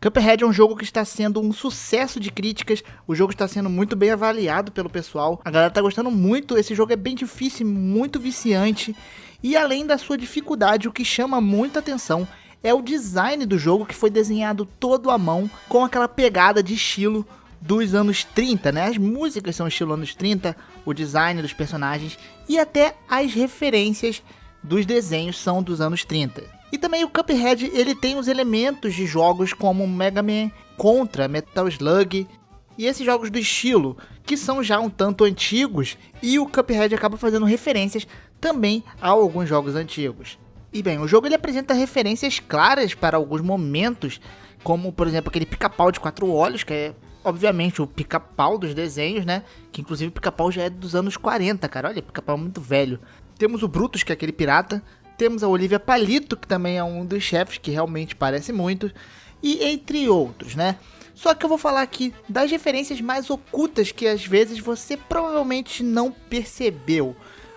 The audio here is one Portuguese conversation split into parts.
Cuphead é um jogo que está sendo um sucesso de críticas, o jogo está sendo muito bem avaliado pelo pessoal, a galera tá gostando muito, esse jogo é bem difícil, muito viciante, e além da sua dificuldade, o que chama muita atenção é o design do jogo, que foi desenhado todo à mão, com aquela pegada de estilo dos anos 30, né? As músicas são estilo anos 30, o design dos personagens e até as referências dos desenhos são dos anos 30. E também o Cuphead, ele tem os elementos de jogos como Mega Man, Contra, Metal Slug e esses jogos do estilo, que são já um tanto antigos, e o Cuphead acaba fazendo referências também a alguns jogos antigos. E bem, o jogo ele apresenta referências claras para alguns momentos, como por exemplo aquele pica-pau de 4 olhos, que é obviamente o pica-pau dos desenhos, né? Que inclusive o pica-pau já é dos anos 40, cara, olha, pica-pau é muito velho. Temos o Brutus, que é aquele pirata. Temos a Olivia Palito, que também é um dos chefes, que realmente parece muito. E entre outros, né? Só que eu vou falar aqui das referências mais ocultas que às vezes você provavelmente não percebeu.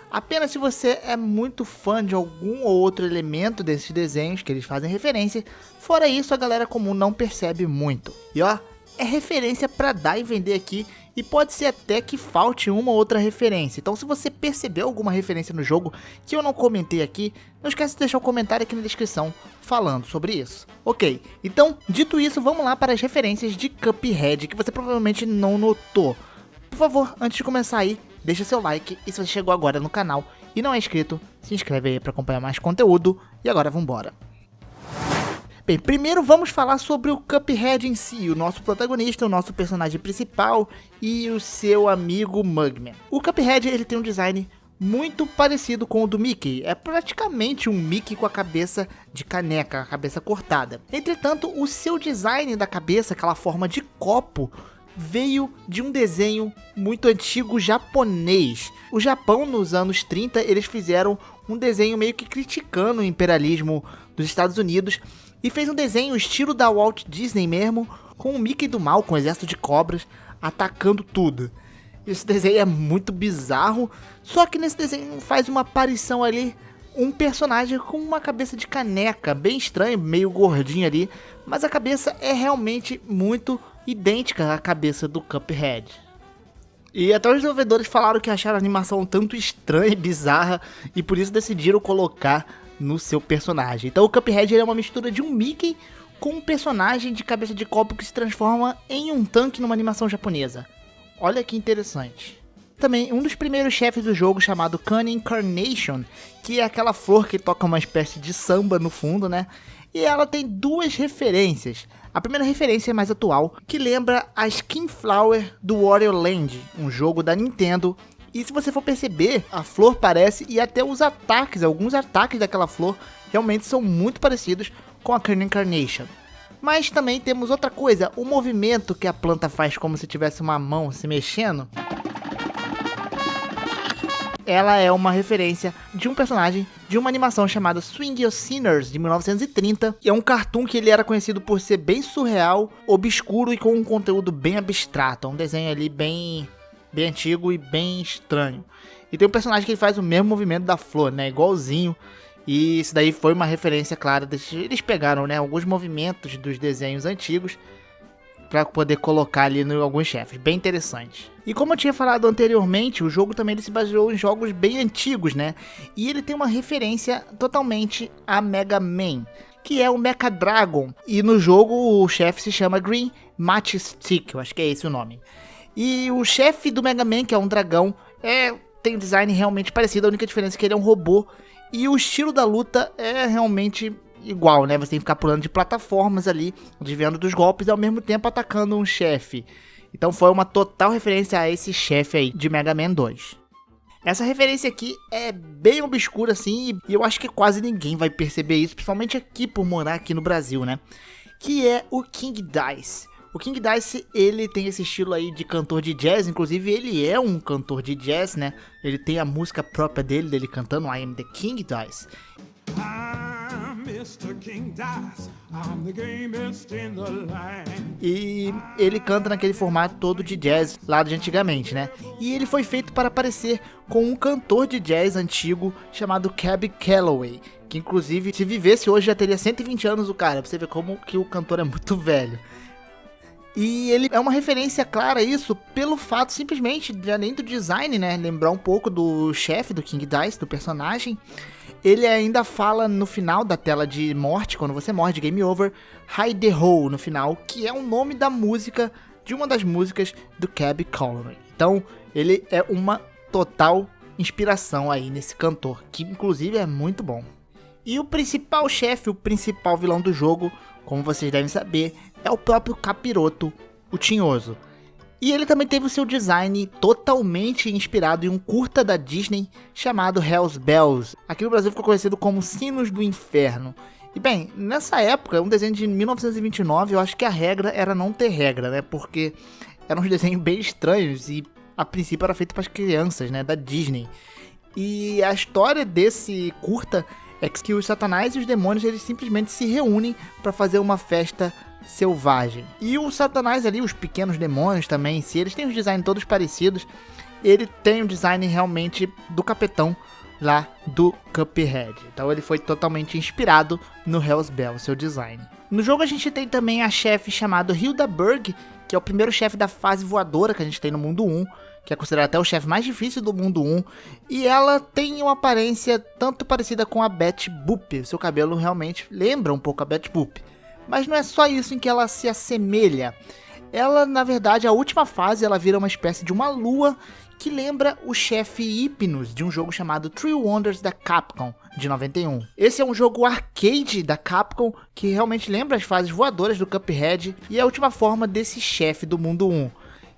Apenas se você é muito fã de algum ou outro elemento desses desenhos que eles fazem referência. Fora isso, a galera comum não percebe muito. E ó, é referência pra dar e vender aqui. E pode ser até que falte uma ou outra referência. Então se você percebeu alguma referência no jogo que eu não comentei aqui, não esquece de deixar um comentário aqui na descrição falando sobre isso. Ok, então dito isso, vamos lá para as referências de Cuphead que você provavelmente não notou. Por favor, antes de começar aí, deixa seu like. E se você chegou agora no canal e não é inscrito, se inscreve aí para acompanhar mais conteúdo. E agora vambora. Bem, primeiro vamos falar sobre o Cuphead em si, o nosso protagonista, o nosso personagem principal e o seu amigo Mugman. O Cuphead ele tem um design muito parecido com o do Mickey, é praticamente um Mickey com a cabeça de caneca, a cabeça cortada. Entretanto, o seu design da cabeça, aquela forma de copo, veio de um desenho muito antigo japonês. O Japão, nos anos 30, eles fizeram um desenho meio que criticando o imperialismo dos Estados Unidos e fez um desenho estilo da Walt Disney mesmo, com o Mickey do mal, com um exército de cobras, atacando tudo. Esse desenho é muito bizarro, só que nesse desenho faz uma aparição ali, um personagem com uma cabeça de caneca, bem estranho, meio gordinho ali, mas a cabeça é realmente muito idêntica à cabeça do Cuphead. E até os desenvolvedores falaram que acharam a animação um tanto estranha e bizarra, e por isso decidiram colocar no seu personagem. Então o Cuphead ele é uma mistura de um Mickey com um personagem de cabeça de copo que se transforma em um tanque numa animação japonesa. Olha que interessante. Também um dos primeiros chefes do jogo chamado Cunning Carnation, que é aquela flor que toca uma espécie de samba no fundo, né? E ela tem duas referências. A primeira referência é mais atual, que lembra a Skin Flower do Wario Land, um jogo da Nintendo. E se você for perceber, a flor parece, e até os ataques, alguns ataques daquela flor, realmente são muito parecidos com a Cunning Carnation. Mas também temos outra coisa, o movimento que a planta faz como se tivesse uma mão se mexendo. Ela é uma referência de um personagem de uma animação chamada Swing of Sinners, de 1930. E é um cartoon que ele era conhecido por ser bem surreal, obscuro e com um conteúdo bem abstrato. É um desenho ali bem antigo e bem estranho. E tem um personagem que ele faz o mesmo movimento da flor, né? Igualzinho. E isso daí foi uma referência clara. Eles pegaram, né, alguns movimentos dos desenhos antigos para poder colocar ali em alguns chefes. Bem interessante. E como eu tinha falado anteriormente, o jogo também ele se baseou em jogos bem antigos, né? E ele tem uma referência totalmente a Mega Man, que é o Mecha Dragon. E no jogo o chefe se chama Green Matchstick, eu acho que é esse o nome. E o chefe do Mega Man, que é um dragão, tem um design realmente parecido, a única diferença é que ele é um robô. E o estilo da luta é realmente igual, né? Você tem que ficar pulando de plataformas ali, desviando dos golpes e ao mesmo tempo atacando um chefe. Então foi uma total referência a esse chefe aí de Mega Man 2. Essa referência aqui é bem obscura assim, e eu acho que quase ninguém vai perceber isso, principalmente aqui por morar aqui no Brasil, né? Que é o King Dice. O King Dice, ele tem esse estilo aí de cantor de jazz, inclusive ele é um cantor de jazz, né? Ele tem a música própria dele cantando I Am The King Dice. Mr. King Dice, I'm the gamest in the land. E ele canta naquele formato todo de jazz lá de antigamente, né? E ele foi feito para parecer com um cantor de jazz antigo chamado Cab Calloway. que inclusive se vivesse hoje já teria 120 anos o cara, pra você ver como que o cantor é muito velho. E ele é uma referência clara a isso pelo fato simplesmente de, além do design, né, lembrar um pouco do chefe do King Dice, do personagem. Ele ainda fala no final da tela de morte, quando você morre de Game Over, Hide the Hole no final, que é o nome da música, de uma das músicas do Cab Calloway. Então, ele é uma total inspiração aí nesse cantor, que inclusive é muito bom. E o principal chefe, o principal vilão do jogo, como vocês devem saber, é o próprio Capiroto, o Tinhoso. E ele também teve o seu design totalmente inspirado em um curta da Disney chamado Hell's Bells. Aqui no Brasil ficou conhecido como Sinos do Inferno. E bem, nessa época, um desenho de 1929, eu acho que a regra era não ter regra, né? Porque eram uns desenhos bem estranhos e a princípio era feito para as crianças, né? Da Disney. E a história desse curta é que os satanás e os demônios eles simplesmente se reúnem para fazer uma festa selvagem. E o satanás ali, os pequenos demônios também, se eles têm os designs todos parecidos, ele tem o design realmente do capetão lá do Cuphead. Então ele foi totalmente inspirado no Hell's Bells, seu design. No jogo a gente tem também a chefe chamada Hilda Berg, que é o primeiro chefe da fase voadora que a gente tem no mundo 1, que é considerado até o chefe mais difícil do mundo 1, e ela tem uma aparência tanto parecida com a Betty Boop. O seu cabelo realmente lembra um pouco a Betty Boop. Mas não é só isso em que ela se assemelha. Ela, na verdade, a última fase, ela vira uma espécie de uma lua que lembra o chefe Hypnos de um jogo chamado Three Wonders da Capcom, de 91. Esse é um jogo arcade da Capcom que realmente lembra as fases voadoras do Cuphead e é a última forma desse chefe do mundo 1,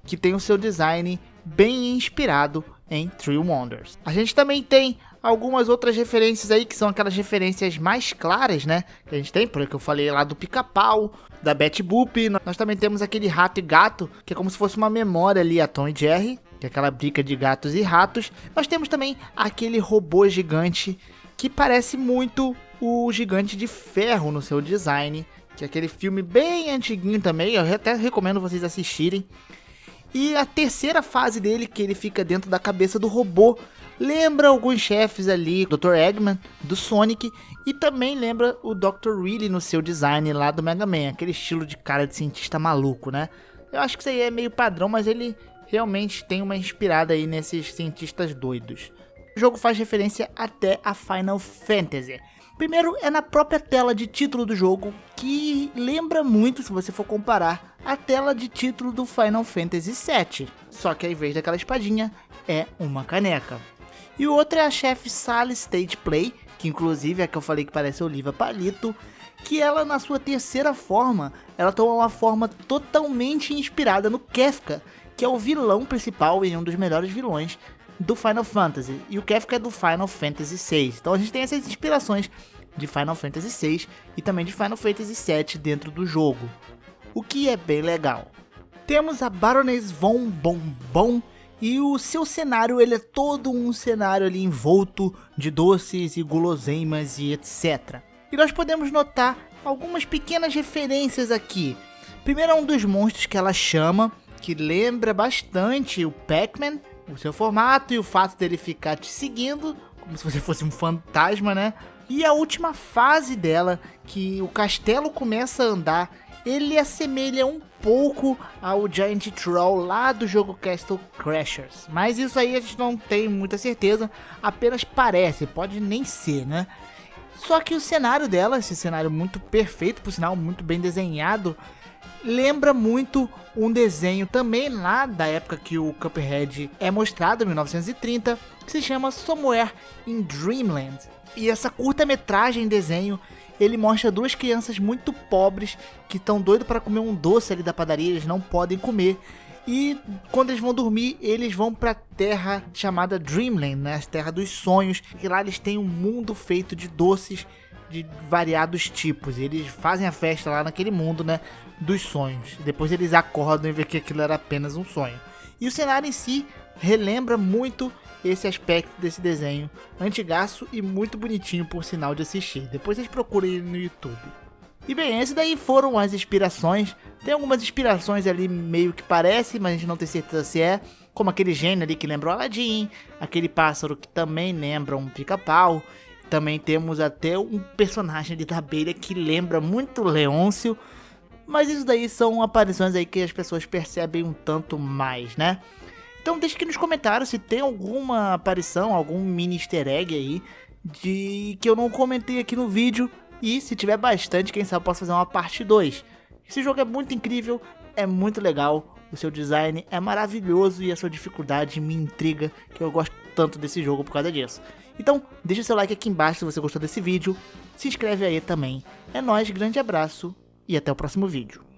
que tem o seu design bem inspirado em Three Wonders. A gente também tem algumas outras referências aí, que são aquelas referências mais claras, né? Que a gente tem, porque eu falei lá do Pica-Pau, da Betty Boop. Nós também temos aquele rato e gato, que é como se fosse uma memória ali a Tom e Jerry, que é aquela briga de gatos e ratos. Nós temos também aquele robô gigante, que parece muito o Gigante de Ferro no seu design, que é aquele filme bem antiguinho também, eu até recomendo vocês assistirem. E a terceira fase dele, que ele fica dentro da cabeça do robô, lembra alguns chefes ali, Dr. Eggman, do Sonic, e também lembra o Dr. Really no seu design lá do Mega Man, aquele estilo de cara de cientista maluco, né? Eu acho que isso aí é meio padrão, mas ele realmente tem uma inspirada aí nesses cientistas doidos. O jogo faz referência até a Final Fantasy. Primeiro é na própria tela de título do jogo, que lembra muito, se você for comparar, a tela de título do Final Fantasy VII. Só que ao invés daquela espadinha, é uma caneca. E o outro é a chefe Sally Stage Play, que inclusive é a que eu falei que parece Oliva Palito, que ela na sua terceira forma, ela toma uma forma totalmente inspirada no Kefka, que é o vilão principal e um dos melhores vilões do Final Fantasy, e o Kefka é do Final Fantasy VI. Então a gente tem essas inspirações de Final Fantasy VI e também de Final Fantasy VII dentro do jogo, o que é bem legal. Temos a Baroness von Bombom, e o seu cenário, ele é todo um cenário ali envolto de doces e guloseimas e etc. E nós podemos notar algumas pequenas referências aqui. Primeiro é um dos monstros que ela chama, que lembra bastante o Pac-Man, o seu formato e o fato dele ficar te seguindo, como se você fosse um fantasma, né? E a última fase dela, que o castelo começa a andar, ele assemelha um pouco ao Giant Troll lá do jogo Castle Crashers. Mas isso aí a gente não tem muita certeza, apenas parece, pode nem ser, né? Só que o cenário dela, esse cenário muito perfeito, por sinal, muito bem desenhado, lembra muito um desenho também lá da época que o Cuphead é mostrado, em 1930, que se chama Somewhere in Dreamland. E essa curta-metragem desenho, ele mostra duas crianças muito pobres que estão doidos para comer um doce ali da padaria, eles não podem comer. E quando eles vão dormir, eles vão para a terra chamada Dreamland, né? A terra dos sonhos, e lá eles têm um mundo feito de doces de variados tipos. E eles fazem a festa lá naquele mundo, né, dos sonhos. Depois eles acordam e veem que aquilo era apenas um sonho. E o cenário em si relembra muito esse aspecto desse desenho antigaço e muito bonitinho, por sinal, de assistir. Depois vocês procurem no YouTube. E bem, esses daí foram as inspirações. Tem algumas inspirações ali meio que parece, mas a gente não tem certeza se é. Como aquele gênio ali que lembra o Aladdin, aquele pássaro que também lembra um pica-pau. Também temos até um personagem ali da abelha que lembra muito Leôncio. Mas isso daí são aparições aí que as pessoas percebem um tanto mais, né? Então deixa aqui nos comentários se tem alguma aparição, algum mini easter egg aí de que eu não comentei aqui no vídeo. E se tiver bastante, quem sabe eu posso fazer uma parte 2. Esse jogo é muito incrível, é muito legal, o seu design é maravilhoso e a sua dificuldade me intriga, que eu gosto tanto desse jogo por causa disso. Então deixa seu like aqui embaixo se você gostou desse vídeo, se inscreve aí também. É nóis, grande abraço e até o próximo vídeo.